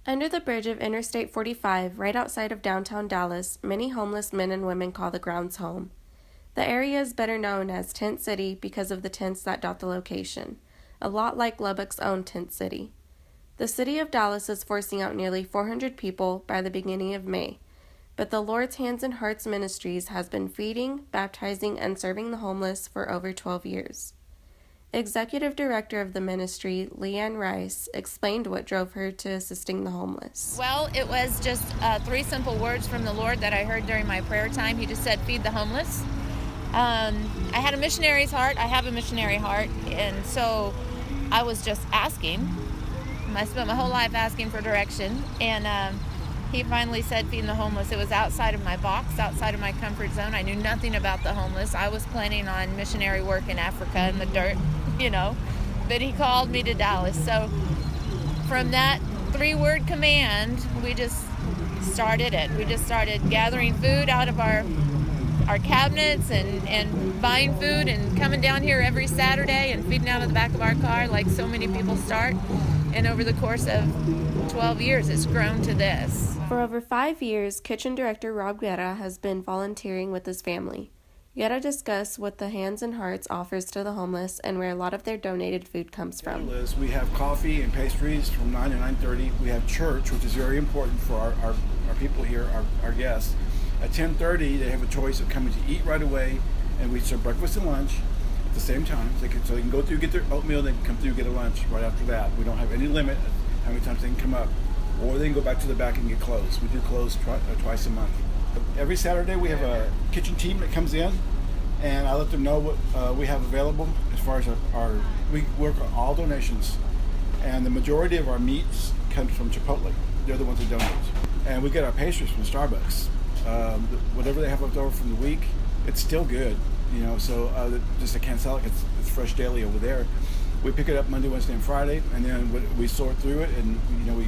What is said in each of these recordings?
Under the bridge of Interstate 45, right outside of downtown Dallas, many homeless men and women call the grounds home. The area is better known as Tent City because of the tents that dot the location, a lot like Lubbock's own Tent City. The city of Dallas is forcing out nearly 400 people by the beginning of May, but the Lord's Hands and Hearts Ministries has been feeding, baptizing, and serving the homeless for over 12 years. Executive Director of the ministry, Leanne Rice, explained what drove her to assisting the homeless. Well, it was just 3 simple words from the Lord that I heard during my prayer time. He just said, feed the homeless. I had a missionary's heart. I have a missionary heart. And so I was just asking. I spent my whole life asking for direction. And he finally said, feeding the homeless. It was outside of my box, outside of my comfort zone. I knew nothing about the homeless. I was planning on missionary work in Africa in the dirt, but he called me to Dallas. So from that 3-word command, we just started it. We just started gathering food out of our cabinets and buying food and coming down here every Saturday and feeding out of the back of our car like so many people start. And over the course of 12 years, it's grown to this. For over 5 years, Kitchen Director Rob Guerra has been volunteering with his family. Guerra discussed what the Hands and Hearts offers to the homeless and where a lot of their donated food comes from. We have coffee and pastries from 9 to 9:30. We have church, which is very important for our people here, our guests. At 10:30, they have a choice of coming to eat right away, and we serve breakfast and lunch at the same time. So they can go through, get their oatmeal, then come through, get a lunch right after that. We don't have any limit how many times they can come up. Or they can go back to the back and get clothes. We do clothes twice a month. Every Saturday we have a kitchen team that comes in, and I let them know what we have available as far as we work on all donations. And the majority of our meats comes from Chipotle. They're the ones that donate. And we get our pastries from Starbucks. Whatever they have left over from the week, it's still good. So just I can't sell it. It's fresh daily over there. We pick it up Monday, Wednesday, and Friday, and then we sort through it, and we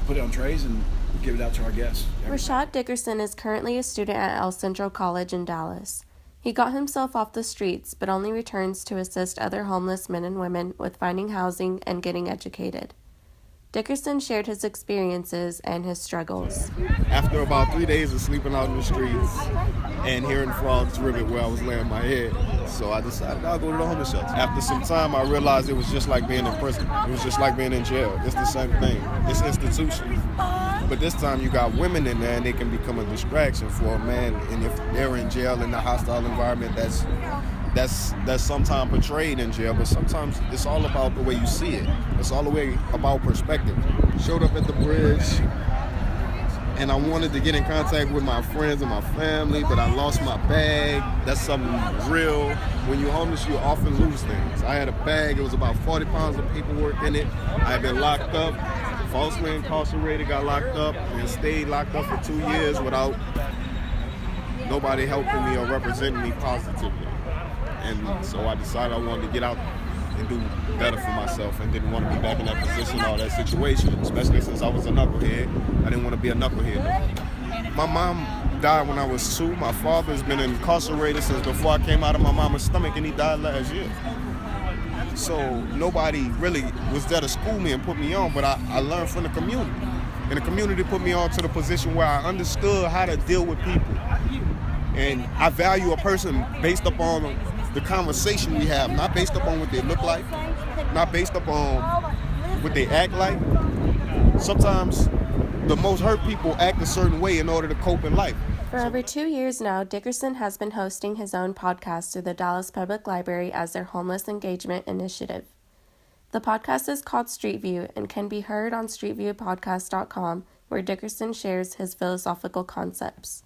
put it on trays and give it out to our guests. Rashad Dickerson is currently a student at El Centro College in Dallas. He got himself off the streets, but only returns to assist other homeless men and women with finding housing and getting educated. Dickerson shared his experiences and his struggles. After about 3 days of sleeping out in the streets and hearing frogs ribbit where I was laying my head, so I decided I'll go to the homeless shelter. After some time, I realized it was just like being in prison. It was just like being in jail. It's the same thing. It's institution. But this time you got women in there, and they can become a distraction for a man. And if they're in jail in a hostile environment, that's sometimes portrayed in jail, but sometimes it's all about the way you see it. It's all the way about perspective. Showed up at the bridge, and I wanted to get in contact with my friends and my family, but I lost my bag. That's something real. When you're homeless, you often lose things. I had a bag, it was about 40 pounds of paperwork in it. I had been locked up, falsely incarcerated, got locked up, and stayed locked up for 2 years without nobody helping me or representing me positively. And so I decided I wanted to get out and do better for myself and didn't want to be back in that position or that situation, especially since I was a knucklehead. I didn't want to be a knucklehead. My mom died when I was 2. My father's been incarcerated since before I came out of my mama's stomach, and he died last year. So nobody really was there to school me and put me on, but I learned from the community. And the community put me on to the position where I understood how to deal with people. And I value a person based upon the conversation we have, not based upon what they look like, not based upon what they act like. Sometimes the most hurt people act a certain way in order to cope in life. For over 2 years now, Dickerson has been hosting his own podcast through the Dallas Public Library as their homeless engagement initiative. The podcast is called Street View and can be heard on streetviewpodcast.com, where Dickerson shares his philosophical concepts.